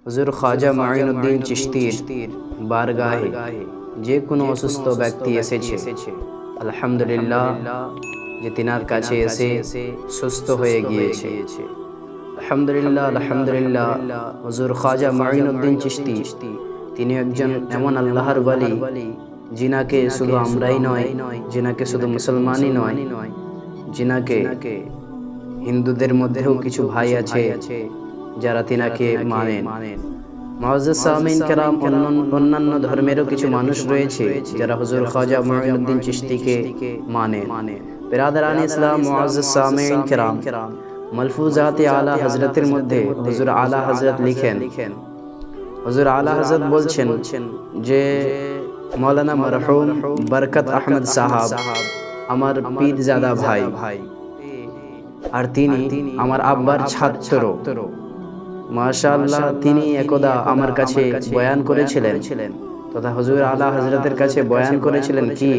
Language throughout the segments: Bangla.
হুজুর খাজা মাঈনুদ্দিন চিশতির বারগাহে যে কোনো অসুস্থ ব্যক্তি এসেছে, আলহামদুলিল্লাহ যে তিনার কাছে এসে সুস্থ হয়ে গিয়েছে। আলহামদুলিল্লাহ আলহামদুলিল্লাহ। হুজুর খাজা মাঈনুদ্দিন চিশতি তিনি একজন এমন আল্লাহর ওয়ালি, যিনাকে শুধু আমরাই নয়, যিনাকে শুধু মুসলমানই নয়, যিনাকে হিন্দুদের মধ্যেও কিছু ভাই আছে যারা তিনাকে মানেন। মুআজ্জাজ সামিঈন কেরাম, অন্যান্য ধর্মেরও কিছু মানুষ রয়েছে যারা হুজুর খাজা মাঈনুদ্দিন চিশতিকে মানেন। বিরাদরান ইসলাম, মুআজ্জাজ সামিঈন কেরাম, মালফুজাতে আলা হযরতের মধ্যে হুজুর আলা হযরত লিখেন, হুজুর আলা হযরত বলছেন যে মাওলানা মরহুম বরকত আহমদ সাহাব আমার পীরজাদা ভাই, আর তিনি আমার আব্বার ছাত্র। মাশাআল্লাহ, তিনি একদা আমার কাছে বয়ান করেছিলেন, তথা হুজুর আলা হযরতের কাছে বয়ান করেছিলেন কি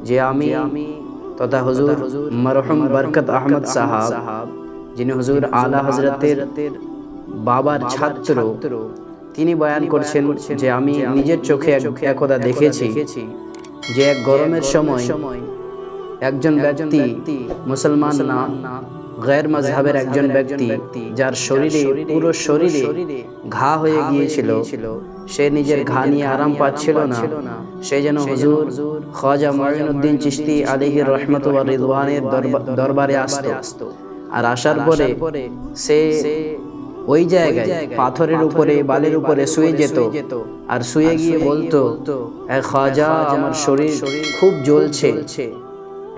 যে আমি তথা হুজুর মরহুম বরকত আহমদ সাহাব, যিনি হুজুর আলা হযরতের বাবার ছাত্র, তিনি বয়ান করছেন যে আমি নিজের চোখে একদা দেখেছি যে এক গরমের সময় একজন ব্যক্তি, মুসলমান না, গैर মযহাবের একজন ব্যক্তি, যার শরীরে পুরো শরীরে ঘা হয়ে গিয়েছিল, সে নিজের ঘা নিয়ে আরাম পাচ্ছিল না। সে যেন হুজুর খাজা মাঈনুদ্দিন চিশতি আলাইহি রাহমাতু ওয়া রিদওয়ানের দরবারে আসতো, আর আসার পরে সে ওই জায়গায় পাথরের উপরে, বালির উপরে শুয়ে যেত, আর শুয়ে গিয়ে বলতো, এ খাজা আমার শরীর খুব জ্বলছে,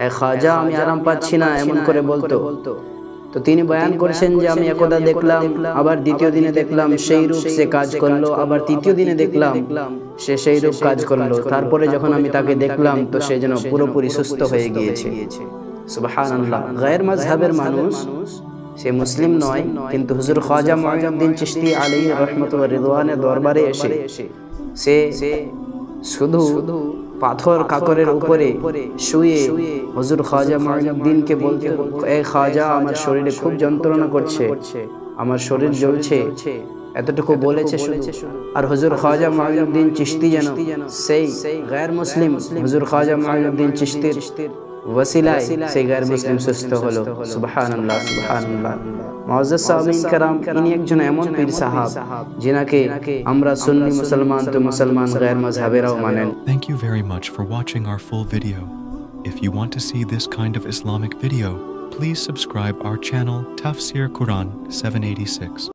এ খাজা আমি আরাম পাচ্ছি না, এমন করে বলতো। তো তিনি বয়ান করছেন যে আমি একদা দেখলাম, আবার দ্বিতীয় দিনে দেখলাম সেই রূপ সে কাজ করলো, আবার তৃতীয় দিনে দেখলাম সে সেই রূপ কাজ করলো। তারপরে যখন আমি তাকে দেখলাম তো সে যেন পুরোপুরি সুস্থ হয়ে গিয়েছে। সুবহানাল্লাহ। গैर মযহাবের মানুষ, সে মুসলিম নয়, কিন্তু হুজুর খাজা মাঈনুদ্দিন চিশতি আলাইহি রাহমাতু ওয়া রিদওয়ানের দরবারে এসে সে শুধু পাথর কাকরের উপরে শুয়ে হুজুর খাজা মাঈনুদ্দিনকে বলতে, এ খাজা আমার শরীরে খুব যন্ত্রণা করছে, আমার শরীর জ্বলছে, এতটুকু বলেছে শুধু। আর হুজুর খাজা মাঈনুদ্দিন চিশতি যেন সেই গैर মুসলিম হুজুর খাজা মাঈনুদ্দিন চিশতির ওয়াসিলায় সেই গैर মুসলিম সুস্থ হলো। সুবহানাল্লাহ সুবহানাল্লাহ। মুআজ্জাজ সামিঈন কেরাম, ইনি একজন এমন পীর সাহাব যিনাকে আমরা সুন্নি মুসলমান তো মুসলমান, গैर মযহাবেরাও মানেন। Thank you very much for watching our full video. If you want to see this kind of Islamic video, please subscribe our channel Tafsir Quran 786.